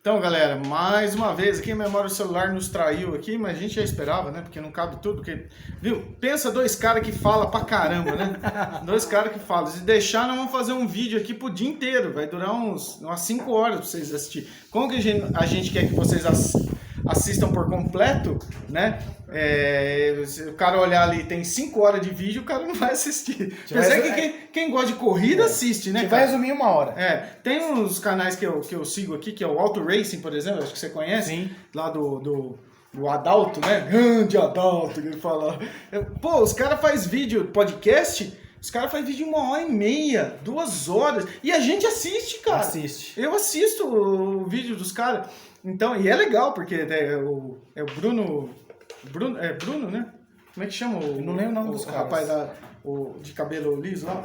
Então, galera, mais uma vez aqui, a memória do celular nos traiu aqui, mas a gente já esperava, né? Porque não cabe tudo, porque, viu? Pensa dois caras que falam pra caramba, né? Dois caras que falam. Se deixar, nós vamos fazer um vídeo aqui pro dia inteiro, vai durar umas 5 horas pra vocês assistirem. Como que a gente quer que vocês assistam por completo, né? Se o cara olhar ali, tem 5 horas de vídeo, o cara não vai assistir. Apesar que quem gosta de corrida assiste, né? A gente vai resumir 1 hora. Tem uns canais que eu sigo aqui, que é o Auto Racing, por exemplo, acho que você conhece. Sim. Lá do Adalto, né? Grande Adalto, que ele fala. Pô, os caras fazem vídeo, podcast, os caras fazem vídeo 1h30, 2 horas, e a gente assiste, cara. Assiste. Eu assisto o vídeo dos caras. Então, e é legal, porque é o Bruno, né? Como é que chama? Eu não lembro o nome dos caras. Rapaz de cabelo liso lá.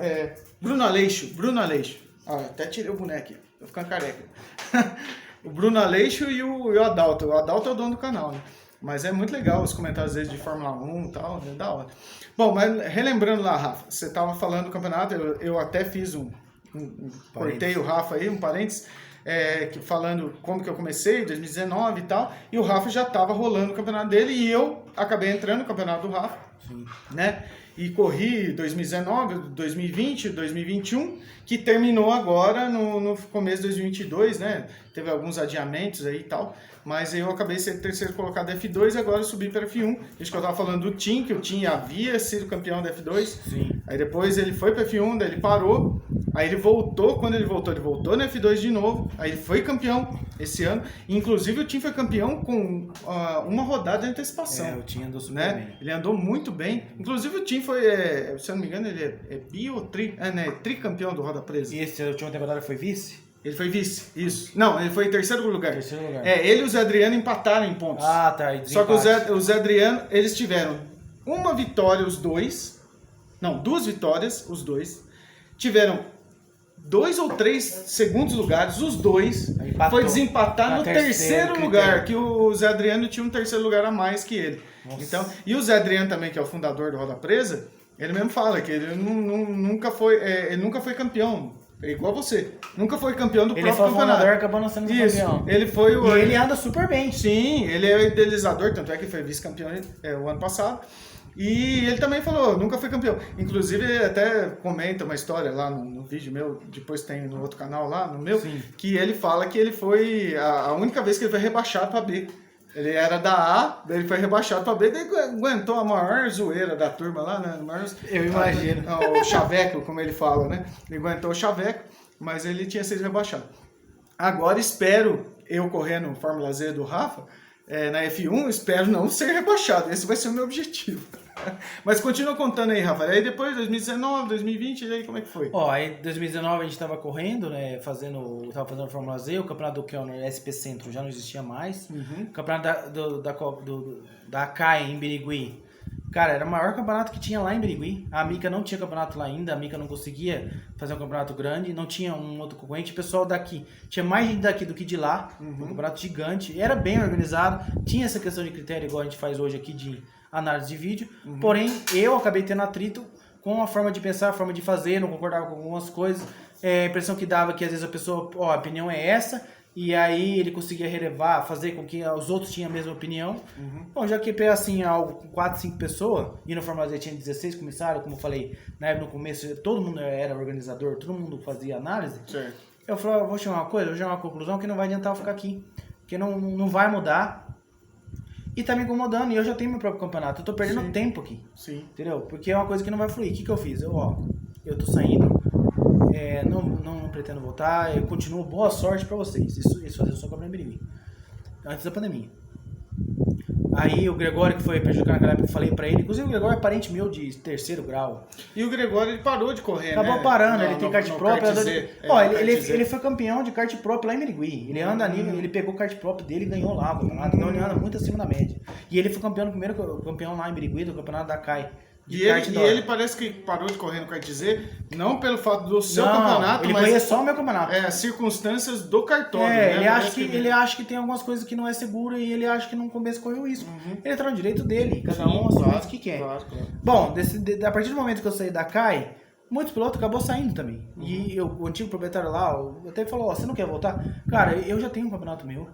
Bruno Aleixo. Ah, até tirei o boneco aqui, tô ficando careca. O Bruno Aleixo e o Adalto. O Adalto é o dono do canal, né? Mas é muito legal os comentários deles de Fórmula 1 e tal, é da hora. Bom, mas relembrando lá, Rafa, você tava falando do campeonato, eu até fiz cortei o Rafa aí, um parênteses, falando como que eu comecei, 2019 e tal, e o Rafa já estava rolando o campeonato dele e eu acabei entrando no campeonato do Rafa, sim, né? E corri 2019, 2020, 2021, que terminou agora no começo de 2022, né? Teve alguns adiamentos aí e tal, mas eu acabei sendo terceiro colocado da F2 e agora eu subi para F1. Isso que eu tava falando do Tim, que o Tim havia sido campeão da F2. Sim. Aí depois ele foi para F1, daí ele parou, aí ele voltou, quando ele voltou na F2 de novo, aí ele foi campeão esse ano. Inclusive o Tim foi campeão com uma rodada de antecipação. O Tim andou super né? bem. Ele andou muito bem. Inclusive o Tim foi, se eu não me engano, ele é bi ou tricampeão do Roda Presa. E essa última temporada foi vice? Ele foi vice, isso. Não, ele foi em terceiro lugar. Terceiro lugar. Ele e o Zé Adriano empataram em pontos. Ah, tá. Só que o Zé Adriano, eles tiveram uma vitória os dois. Não, 2 vitórias os dois. Tiveram 2 ou 3 segundos lugares, os dois. Empatou. Foi desempatar no terceiro critério. lugar, que o Zé Adriano tinha um terceiro lugar a mais que ele. Nossa. Então, e o Zé Adriano também, que é o fundador do Roda Presa, ele mesmo fala que ele nunca foi campeão. É igual você. Nunca foi campeão do próprio campeonato. Ele foi fundador, acabou não sendo campeão. Ele foi E ele anda super bem. Sim, ele é o idealizador, tanto é que foi vice-campeão o ano passado. E ele também falou, nunca foi campeão. Inclusive, ele até comenta uma história lá no vídeo meu, depois tem no outro canal lá, no meu, sim, que ele fala que ele foi a única vez que ele foi rebaixado para B. Ele era da A, daí ele foi rebaixado para B, daí aguentou a maior zoeira da turma lá, né? Eu imagino. O chaveco, como ele fala, né? Ele aguentou o chaveco, mas ele tinha sido rebaixado. Agora espero, eu correndo Fórmula Z do Rafa, na F1, espero não ser rebaixado. Esse vai ser o meu objetivo. Mas continua contando aí, Rafa. Aí depois, 2019, 2020, e aí como é que foi? Aí em 2019 a gente tava correndo, né? Tava fazendo Fórmula Z, o campeonato do Kelner SP Centro já não existia mais. Uhum. O campeonato da ACAI em Birigui. Cara, era o maior campeonato que tinha lá em Birigui. A Mica não tinha campeonato lá ainda, a Mica não conseguia fazer um campeonato grande, não tinha um outro concorrente. O pessoal daqui, tinha mais gente daqui do que de lá, um campeonato gigante. Era bem organizado, tinha essa questão de critério igual a gente faz hoje aqui de análise de vídeo. Porém, eu acabei tendo atrito com a forma de pensar, a forma de fazer, não concordava com algumas coisas. A impressão que dava que às vezes a pessoa, a opinião é essa, e aí ele conseguia relevar, fazer com que os outros tinham a mesma opinião. Bom, já que assim, algo com 4, 5 pessoas, e no Fórmula Z tinha 16 comissários, como eu falei, no começo todo mundo era organizador, todo mundo fazia análise. Certo. Eu falei, vou chamar uma coisa, vou chamar uma conclusão que não vai adiantar eu ficar aqui, porque não vai mudar. E tá me incomodando, e eu já tenho meu próprio campeonato, eu tô perdendo tempo aqui. Sim. Entendeu? Porque é uma coisa que não vai fluir. O que eu fiz? Eu tô saindo, não pretendo voltar, eu continuo, boa sorte pra vocês. Isso fazer só campeonato em Birigui. Antes da pandemia. Aí o Gregório, que foi prejudicado naquela época, eu falei pra ele, inclusive o Gregório é parente meu de 3º grau. E o Gregório, ele parou de correr, Acabou parando, ele tem kart próprio. Ele foi campeão de kart próprio lá em Birigui. Ele anda ali, ele pegou o kart próprio dele e ganhou lá o campeonato. Então ele anda muito acima da média. E ele foi primeiro campeão lá em Birigui do campeonato da CAI. E ele parece que parou de correr no kart Z, não pelo fato do seu campeonato, ele mas só o meu campeonato. As circunstâncias do cartódromo, né? Ele acha que tem algumas coisas que não é segura e ele acha que no começo correu risco. Ele entrou no direito dele, cada um assume o que quer. Claro. Bom, a partir do momento que eu saí da CAI, Muitos pilotos acabou saindo também. E o antigo proprietário lá até falou, ó, você não quer voltar? Cara, eu já tenho um campeonato meu.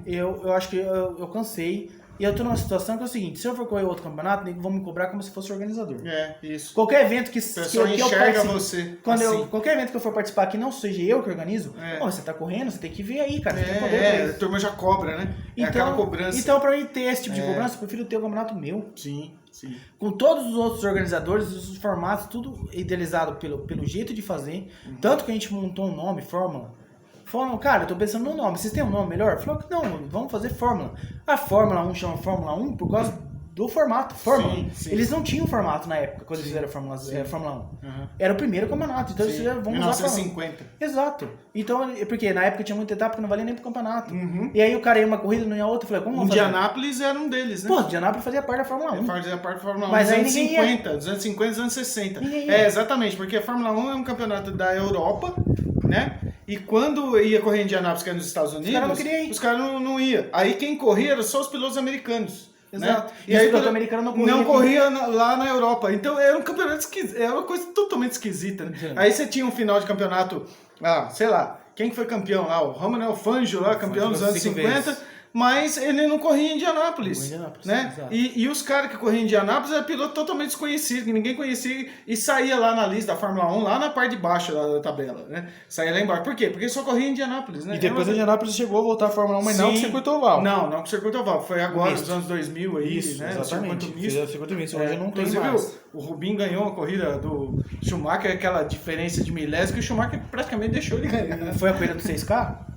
Eu acho que eu cansei. E eu tô numa situação que é o seguinte, se eu for correr outro campeonato, vão me cobrar como se fosse organizador. É, isso. Qualquer evento que O pessoal eu enxerga participe, você. qualquer evento que eu for participar que não seja eu que organizo, pô, você tá correndo, você tem que ver aí, cara. Você tem poder pra a isso. turma já cobra, né? Então, aquela cobrança. Então, pra mim ter esse tipo de cobrança, eu prefiro ter o campeonato meu. Sim, sim. Com todos os outros organizadores, os formatos, tudo idealizado pelo jeito de fazer. Tanto que a gente montou um nome, Fórmula. Fórmula, cara, eu tô pensando no nome. Vocês têm um nome melhor? Falou que não, vamos fazer Fórmula. A Fórmula 1 chama Fórmula 1 por causa do formato, Fórmula. Sim. Eles não tinham formato na época, quando eles fizeram a Fórmula 1. Era o primeiro campeonato, então eles vão usar 1950. Exato. Então, porque na época tinha muita etapa que não valia nem pro campeonato. E aí o cara ia uma corrida, não ia outra, eu falei, como vamos fazer? Indianápolis era um deles, né? Pô, Indianápolis fazia parte da Fórmula 1. Fazia parte da Fórmula 1 Mas dos aí anos ninguém 50, dos anos 50 dos anos 60. Ninguém ia. Exatamente, porque a Fórmula 1 é um campeonato da Europa, né? E quando ia correr em Indianápolis, que é nos Estados Unidos, caras não queriam ir. os caras não iam. Aí quem corria eram só os pilotos americanos. Exato. Né? E os pilotos americanos não corriam lá na Europa. Então era um campeonato esquisito, era uma coisa totalmente esquisita. Né? Aí você tinha um final de campeonato, sei lá, quem que foi campeão lá? O Romagnol Fangio lá, campeão dos anos 50. Mas ele não corria em Indianápolis, né? E os caras que corriam em Indianápolis eram piloto totalmente desconhecido, que ninguém conhecia e saía lá na lista da Fórmula 1, lá na parte de baixo da tabela, né? Saía lá embaixo. Por quê? Porque só corria em Indianápolis, né? E depois Indianápolis chegou a voltar à Fórmula 1, mas não com o circuito oval. Não com o circuito oval. Foi agora, nos anos 2000 aí, Isso, né? Exatamente. O circuito misto. Hoje não tem inclusive, mais. O Rubinho ganhou a corrida do Schumacher, aquela diferença de milésimo que o Schumacher praticamente deixou ele ganhar. Né? Foi a corrida do 6K?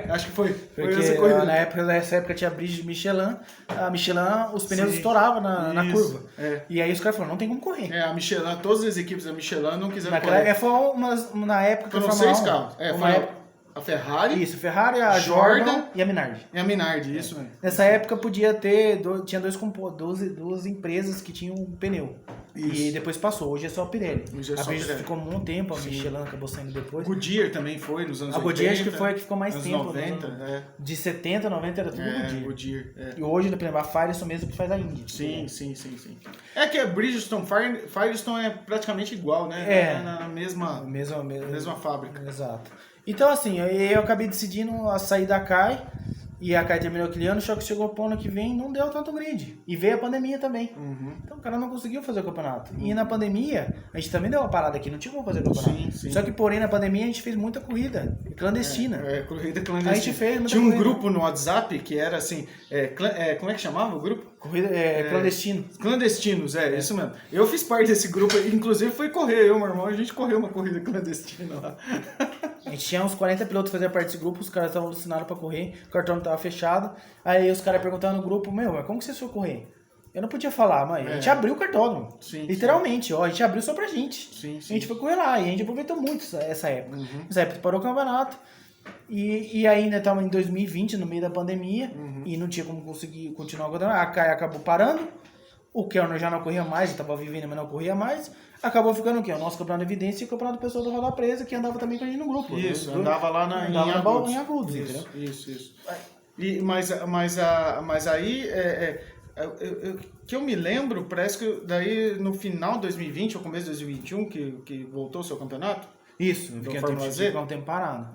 Acho que foi. Porque nessa época tinha bridge de Michelin, a Michelin, os pneus estouravam na curva. E aí os caras falaram, não tem como correr. A Michelin, todas as equipes da Michelin não quiseram correr. Foi na época que foram 6 carros. A Ferrari. Isso, Ferrari, a Jordan e a Minardi. E a Minardi, isso mesmo. Nessa época podia ter, tinha duas empresas que tinham um pneu. Isso. E depois passou, hoje é só a Pirelli. A Pirelli ficou um tempo, a Michelin acabou saindo depois. Goodyear também foi nos anos 80. A Goodyear acho que foi a que ficou mais tempo. 90, De 70, 90 era tudo Goodyear. E hoje, por exemplo, a Firestone mesmo que faz a Indy. Sim. É que a Bridgestone, Firestone é praticamente igual, né? Na mesma fábrica. Exato. Então, assim, eu acabei decidindo a sair da CAI, e a CAI terminou aquele ano, só que chegou pro ano que vem não deu tanto grid. E veio a pandemia também. Então o cara não conseguiu fazer o campeonato. E na pandemia, a gente também deu uma parada aqui, não tinha como fazer o campeonato. Sim. Só que, porém, na pandemia a gente fez muita corrida clandestina. Corrida clandestina. A gente fez muita Tinha um corrida. grupo no WhatsApp que era assim, como é que chamava o grupo? Corrida clandestino. Clandestinos, isso mesmo. Eu fiz parte desse grupo, inclusive fui correr, eu e meu irmão, a gente correu uma corrida clandestina lá. A gente tinha uns 40 pilotos que faziam parte desse grupo, os caras estavam alucinados pra correr, o cartão tava fechado. Aí os caras perguntavam no grupo, mas como que vocês foram correr? Eu não podia falar, mas a gente abriu o cartódromo. Literalmente, a gente abriu só pra gente. Sim. A gente foi correr lá e a gente aproveitou muito essa época. Nessa época parou o campeonato. E ainda estamos em 2020, no meio da pandemia, e não tinha como conseguir continuar o campeonato. A CAI acabou parando, o Kellner já não corria mais, estava vivendo, mas não corria mais. Acabou ficando o quê? O nosso campeonato de evidência e o campeonato pessoal do Roda Presa, que andava também com a gente no grupo. Isso, andava lá em Agudos, entendeu? Isso. Mas aí, que eu me lembro, parece que daí no final de 2020, ou começo de 2021, que voltou o seu campeonato. Isso, ficou um tempo parado.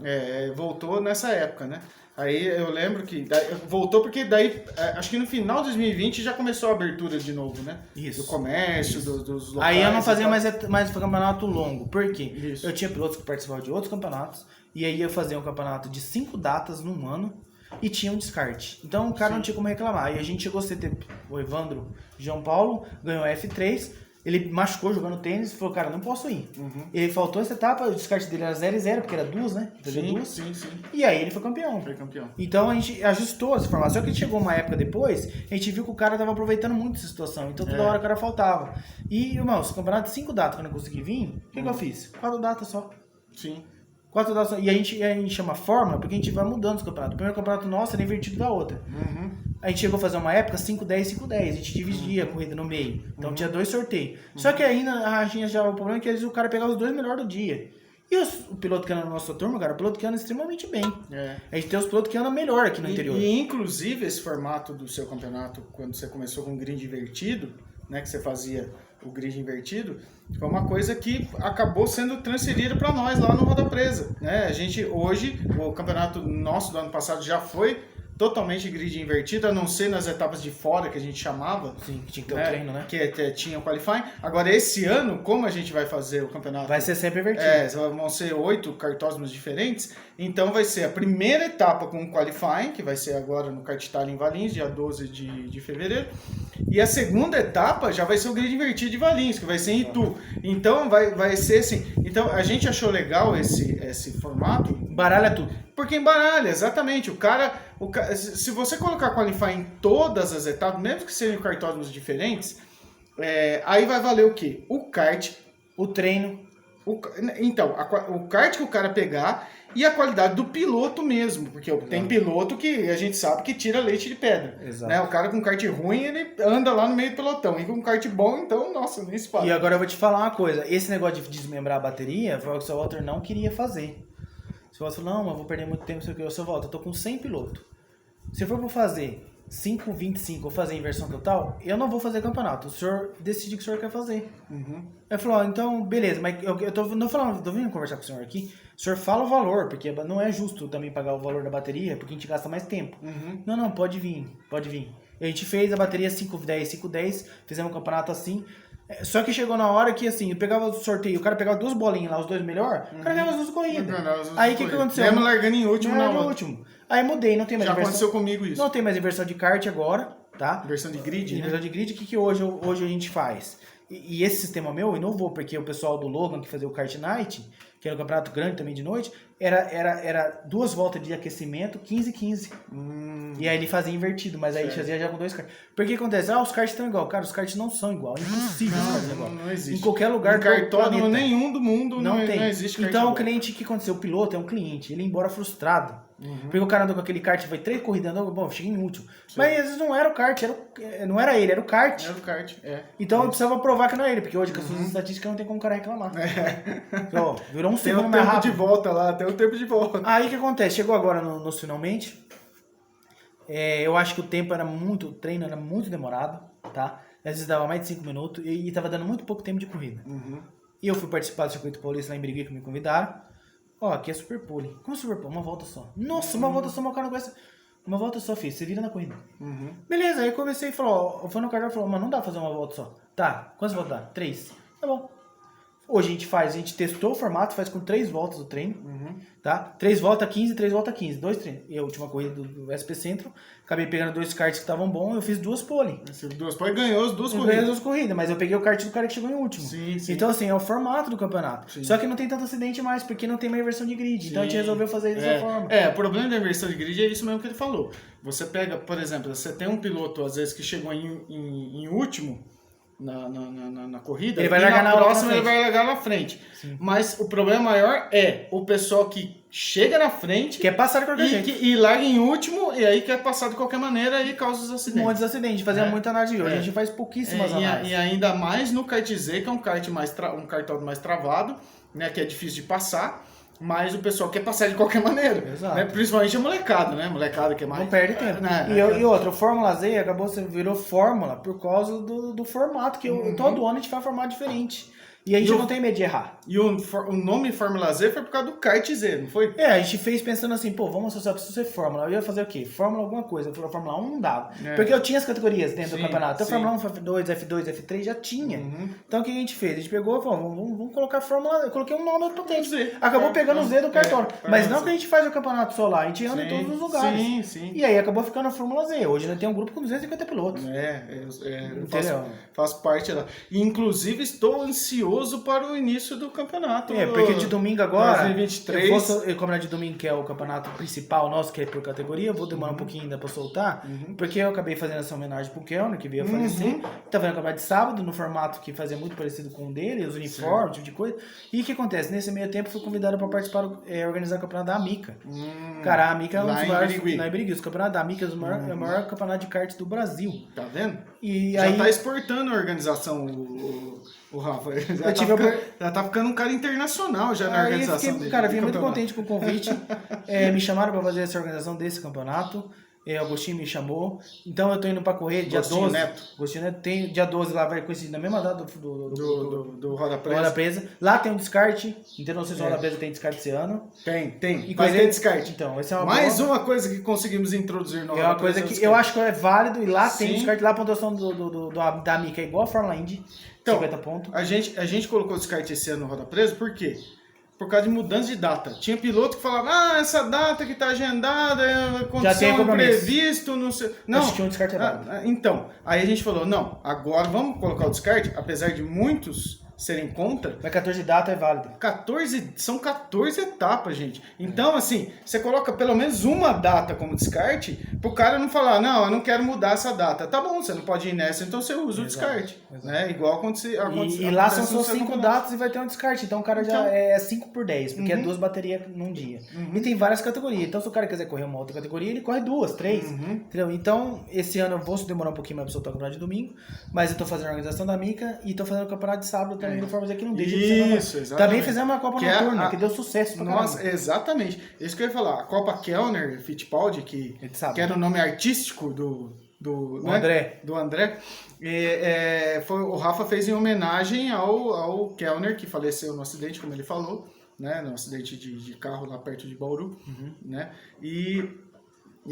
Voltou nessa época, né? Aí eu lembro que voltou porque daí, acho que no final de 2020 já começou a abertura de novo, né? Isso. Do comércio, dos locais. Aí eu não fazia mais campeonato longo, porque Isso. eu tinha pilotos que participavam de outros campeonatos, e aí eu fazia um campeonato de 5 datas num ano, e tinha um descarte. Então o cara não tinha como reclamar. E a gente chegou a ter o Evandro João Paulo, ganhou F3, ele machucou jogando tênis e falou, cara, não posso ir. Ele faltou essa etapa, o descarte dele era 0-0, porque era 2, né? Sim. E aí ele foi campeão. Então a gente ajustou as informações. Só que chegou uma época depois, a gente viu que o cara tava aproveitando muito essa situação. Então toda hora o cara faltava. E, irmão, esse campeonato de 5 datas que eu não consegui vir, o que eu fiz? 4 datas só. Sim. 4 datas só. E a gente chama fórmula porque a gente vai mudando os campeonatos. O primeiro campeonato nosso era invertido da outra. A gente chegou a fazer uma época 5-10, 5-10. A gente dividia a corrida no meio. Então tinha 2 sorteios. Só que ainda a gente já o problema é que às vezes o cara pegava os 2 melhores do dia. E o piloto que anda na nossa turma, cara, o piloto que anda extremamente bem. A gente tem os pilotos que andam melhor aqui no interior. E inclusive esse formato do seu campeonato, quando você começou com um grid invertido, né, que você fazia o grid invertido, foi uma coisa que acabou sendo transferida para nós lá no Roda Presa, né? A gente hoje, o campeonato nosso do ano passado já foi totalmente grid invertido, a não ser nas etapas de fora que a gente chamava. Sim, que tinha que ter o treino, né? Que tinha o qualifying. Agora, esse ano, como a gente vai fazer o campeonato? Vai ser sempre invertido. Vão ser 8 cartódromos diferentes. Então, vai ser a primeira etapa com o qualifying, que vai ser agora no Kart Itália em Valinhos, dia 12 de fevereiro. E a segunda etapa já vai ser o grid invertido de Valinhos, que vai ser em Itu. Então, vai ser assim. Então, a gente achou legal esse formato. Baralha tudo. Porque embaralha, exatamente. O cara, se você colocar qualify em todas as etapas, mesmo que sejam cartódromos diferentes, aí vai valer o quê? O kart, o treino. Então, o kart que o cara pegar e a qualidade do piloto mesmo. Porque tem piloto que a gente sabe que tira leite de pedra. Exato. Né? O cara com kart ruim, ele anda lá no meio do pelotão. E com kart bom, então, nossa, nem se fala. E agora eu vou te falar uma coisa. Esse negócio de desmembrar a bateria foi o que o seu Walter não queria fazer. Se você falou, não, mas vou perder muito tempo, sei o que, eu só volto, eu tô com 100 pilotos. Se eu for pra fazer 5,25 ou fazer inversão total, eu não vou fazer campeonato. O senhor decide o que o senhor quer fazer. Uhum. Ele falou, então, beleza, mas eu tô vindo conversar com o senhor aqui, o senhor fala o valor, porque não é justo também pagar o valor da bateria, porque a gente gasta mais tempo. Uhum. Não, pode vir. A gente fez a bateria 5,10, fizemos um campeonato assim. Só que chegou na hora que, assim, eu pegava o sorteio, o cara pegava 2 bolinhas lá, os 2 melhor, o cara ganhava as 2 corridas. Aí o que aconteceu? Mesmo largando em último na outra. Último. Aí mudei, não tem mais Já inversão. aconteceu comigo isso. Não tem mais inversão de kart agora, tá? Inversão de grid, né? Inversão de grid, o que hoje a gente faz? E esse sistema meu inovou, porque o pessoal do Logan que fazia o Kart Night, que era um campeonato grande também de noite, era 2 voltas de aquecimento, 15. E aí ele fazia invertido, mas aí fazia já com 2 karts. Porque que acontece? Os karts estão igual. Cara, os karts não são igual. É impossível os karts igual. Não existe. Em qualquer lugar do cartódromo nenhum do mundo não existe kart Então igual. o cliente, o que aconteceu? O piloto é um cliente, ele ia embora frustrado. Porque o cara andou com aquele kart, foi 3 corridas, andou, bom, cheguei em último. Sim. Mas às vezes não era o kart, não era ele, era o kart. Era o kart, Então eu precisava provar que não era ele, porque hoje com as suas estatísticas não tem como o cara reclamar. Então, virou um segundo mais rápido. Tem o tempo de volta lá, tem o tempo de volta. Aí o que acontece? Chegou agora nos finalmente. Eu acho que o treino era muito demorado, tá? Às vezes dava mais de 5 minutos e tava dando muito pouco tempo de corrida. E eu fui participar do circuito paulista lá em Birigui, que me convidaram. Aqui é Super Pole. Como Super Pole? Uma volta só. Nossa, uma volta só, meu cara não conhece. Uma volta só, filho. Você vira na corrida. Beleza, aí eu comecei e falou, foi no cartão e falou, mas não dá pra fazer uma volta só. Tá, quantas voltas dá? 3. Tá bom. Hoje a gente testou o formato, faz com 3 voltas o treino, tá? 3 voltas 15, 3 voltas 15, 2 treinos. E a última corrida do SP Centro, acabei pegando 2 karts que estavam bons, eu fiz 2 pole. 2 pole ganhou as 2 corridas. Ganhei as 2 corridas, mas eu peguei o kart do cara que chegou em último. Sim. Então assim, é o formato do campeonato. Sim. Só que não tem tanto acidente mais, porque não tem mais inversão de grid. Então a gente resolveu fazer dessa forma. O problema da inversão de grid é isso mesmo que ele falou. Você pega, por exemplo, você tem um piloto, às vezes, que chegou em último, na corrida, ele vai largar na próxima ele vai largar na frente. Sim. Mas o problema maior é o pessoal que chega na frente, quer passar de qualquer jeito e larga em último e aí quer passar de qualquer maneira e causa os acidentes. Muitos acidentes, fazia muita análise hoje, a gente faz pouquíssimas análises. E ainda mais no kart Z, que é um cartódromo mais travado, né, que é difícil de passar. Mas o pessoal quer passar de qualquer maneira. Exato. Né? Principalmente a molecada, né? Molecada que é mais... Não perde tempo. E outra, o Fórmula Z virou Fórmula por causa do formato, que todo ano a gente faz um formato diferente. E a gente não tem medo de errar. E o nome Fórmula Z foi por causa do kart Z, não foi? A gente fez pensando assim, vamos associar, precisa ser Fórmula. Eu ia fazer o quê? Fórmula alguma coisa. Eu falei, Fórmula 1 não dava. Porque eu tinha as categorias dentro do campeonato. Então, Fórmula 1, F2, F2, F3 já tinha. Então, o que a gente fez? A gente pegou e falou, vamos colocar Fórmula... Eu coloquei um nome potente. Acabou pegando o Z do cartório. Mas não que a gente faz o campeonato só lá, a gente anda em todos os lugares. Sim. E aí acabou ficando a Fórmula Z. Hoje nós temos um grupo com 250 pilotos. Eu faço parte lá. E, inclusive, estou ansioso para o início do campeonato. Porque de domingo agora, 2023. Eu como é de domingo, que é o campeonato principal nosso, que é por categoria, eu vou demorar um pouquinho ainda pra soltar, porque eu acabei fazendo essa homenagem pro Kellner, que veio a falecer. Tá vendo o campeonato de sábado, no formato que fazia muito parecido com o dele, os uniformes, tipo de coisa. E o que acontece? Nesse meio tempo, fui convidado pra participar, organizar o campeonato da Amica. Cara, a Amica é um dos maiores... Na Birigui. O campeonato da Amica é o maior campeonato de kart do Brasil. Tá vendo? E já aí... tá exportando a organização, o Rafa. Já tá ficando um cara internacional já na organização dele. Cara, fiquei muito contente com o convite. Me chamaram para fazer essa organização desse campeonato. Agostinho me chamou. Então eu tô indo pra correr dia Agostinho 12. Neto. Agostinho Neto. Tem dia 12 lá, vai coincidir na mesma data Do Roda do Roda Presa. Presa. Lá tem um descarte. Então não sei se o Roda Presa tem descarte esse ano. Tem. E Vai coisa- ter descarte. Então, essa é uma Mais boa. uma coisa que conseguimos introduzir no É uma coisa que eu acho que é válido. E lá tem Sim. descarte. Lá a pontuação da Mica é igual a Fórmula Indy. Então, 50 pontos. A gente colocou descarte esse ano no Roda Presa, por quê? Por causa de mudança de data. Tinha piloto que falava, essa data que tá agendada, Já tem condição compromisso. imprevisto, não sei. Não. Acho que tinha um descarte válido. Então, aí a gente falou, não, agora vamos colocar o descarte, apesar de muitos serem contra. Mas 14 data é válido. São 14 etapas, gente. Então, assim, você coloca pelo menos uma data como descarte, pro cara não falar, não, eu não quero mudar essa data. Tá bom, você não pode ir nessa, então você usa o descarte. Né? Igual aconteceu. E lá são só 5 datas e vai ter um descarte. Então o cara já é 5 por 10, porque é 2 baterias num dia. E tem várias categorias. Então se o cara quiser correr uma outra categoria, ele corre 2, 3. Entendeu? Então esse ano eu vou demorar um pouquinho mais pra soltar o campeonato de domingo, mas eu tô fazendo a organização da Mica e tô fazendo o campeonato de sábado também do Fórmula Z, que não deixa de ser normal. Isso, exatamente. Também fizemos uma Copa Que é Noturna, a- que deu sucesso pra Nossa, caramba. exatamente. Isso que eu ia falar. A Copa Kellner Fittipaldi, que Ele sabe. era o nome artístico do né? André. Do André. O Rafa fez em homenagem ao Kellner, que faleceu no acidente, como ele falou, né? No acidente de carro lá perto de Bauru. Né? E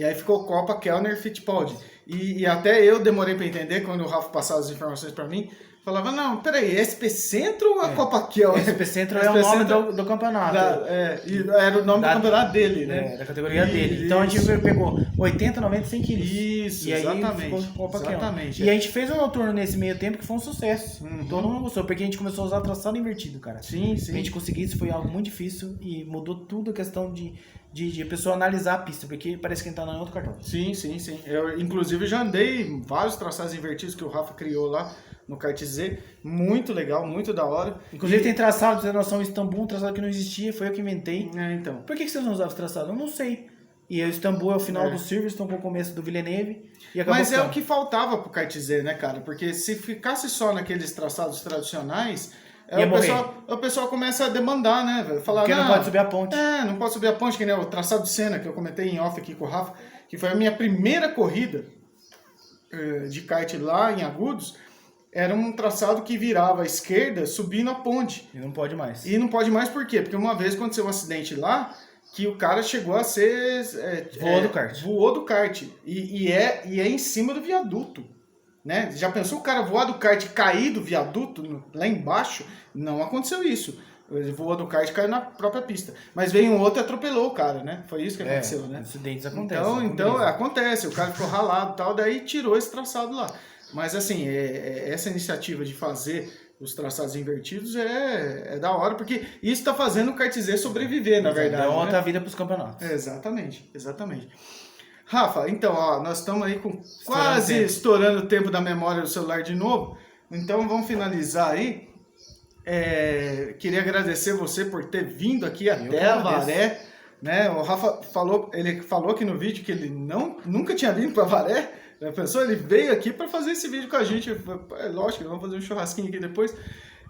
aí ficou Copa Kellner Fittipaldi. E até eu demorei para entender, quando o Rafa passava as informações para mim, falava, não, peraí, SP Centro ou a Copa Kellner? SP Centro é o nome do campeonato. Era o nome do campeonato dele, né? Da categoria dele. Então a gente pegou 80, 90, 100 quilos. Isso, e aí exatamente. ficou Copa Kellner. Exatamente. E a gente fez um noturno nesse meio tempo que foi um sucesso. Todo mundo gostou, porque a gente começou a usar traçado invertido, cara. Sim, Pra gente conseguir isso foi algo muito difícil e mudou tudo a questão de a pessoa analisar a pista, porque parece que a gente tá em outro cartão. Sim. Eu, inclusive, já andei em vários traçados invertidos que o Rafa criou lá no kart Z. Muito legal, muito da hora. Inclusive tem traçado, pra você ter noção, Istambul, um traçado que não existia, foi eu que inventei. Então. Por que vocês não usavam esse traçado? Eu não sei. E o Istambul é o final do Silverstone com o começo do Villeneuve. E acabou Mas é ficando. o que faltava pro kart Z, né, cara? Porque se ficasse só naqueles traçados tradicionais, Ia o pessoal começa a demandar, né, velho? Falar, Porque não pode subir a ponte. Não pode subir a ponte, que nem o traçado de Senna, que eu comentei em off aqui com o Rafa, que foi a minha primeira corrida de kart lá em Agudos. Era um traçado que virava à esquerda, subindo a ponte. E não pode mais. E não pode mais por quê? Porque uma vez aconteceu um acidente lá, que o cara chegou a ser... Voou do kart. Voou do kart. E é em cima do viaduto. Né? Já pensou o cara voar do kart e cair do viaduto lá embaixo? Não aconteceu isso. Ele voou do kart e caiu na própria pista. Mas veio um outro e atropelou o cara, né? Foi isso que aconteceu, né? Acidentes acontecem. Então acontece. O cara ficou ralado e tal, daí tirou esse traçado lá. Mas assim, essa iniciativa de fazer os traçados invertidos é da hora, porque isso está fazendo o kart Z sobreviver, na verdade. Dá outra né? vida pros campeonatos. Exatamente. Rafa, então, ó, nós estamos aí com quase estourando o tempo da memória do celular de novo. Então vamos finalizar aí. Queria agradecer você por ter vindo aqui até a Avaré. Né? O Rafa falou aqui no vídeo que ele nunca tinha vindo para Avaré. Já pensou? Ele veio aqui para fazer esse vídeo com a gente. Lógico, vamos fazer um churrasquinho aqui depois.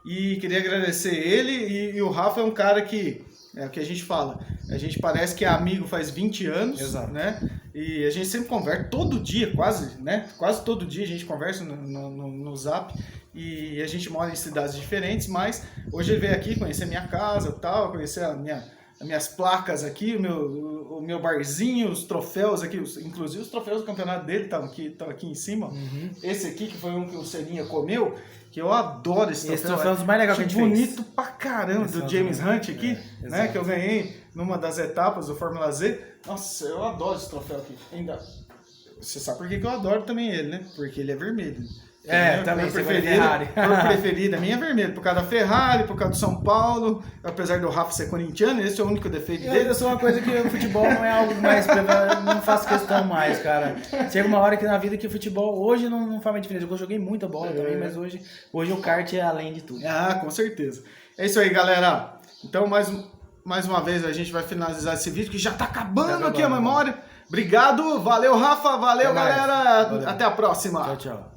E queria agradecer ele. E o Rafa é um cara que, é o que a gente fala, a gente parece que é amigo faz 20 anos. Exato. Né? E a gente sempre conversa, todo dia, quase, né? Quase todo dia a gente conversa no Zap. E a gente mora em cidades diferentes, mas hoje ele veio aqui conhecer minha casa e tal, conhecer as minhas placas aqui, o meu barzinho, os troféus aqui, inclusive os troféus do campeonato dele estão aqui em cima. Esse aqui, que foi um que o Seninha comeu, que eu adoro esse troféu. Esse troféu é um dos mais legais que a gente bonito fez. pra caramba, do James Hunt aqui, né, que eu ganhei numa das etapas do Fórmula Z. Nossa, eu adoro esse troféu aqui. Você sabe por que eu adoro também ele, né? Porque ele é vermelho. Também Meu você preferido, Ferrari. meu preferido, a minha é vermelho, por causa da Ferrari, por causa do São Paulo, apesar do Rafa ser corintiano, esse é o único defeito dele. Eu sou uma coisa que o futebol não é algo mais, eu não faço questão mais, cara. Chega uma hora que na vida que o futebol, hoje não faz mais diferença. Eu joguei muita bola também, mas hoje o kart é além de tudo. Ah, com certeza. É isso aí, galera. Então, mais uma vez, a gente vai finalizar esse vídeo, que já tá acabando aqui a memória. Obrigado, valeu, Rafa, valeu, galera. Valeu. Até a próxima. Tchau, tchau.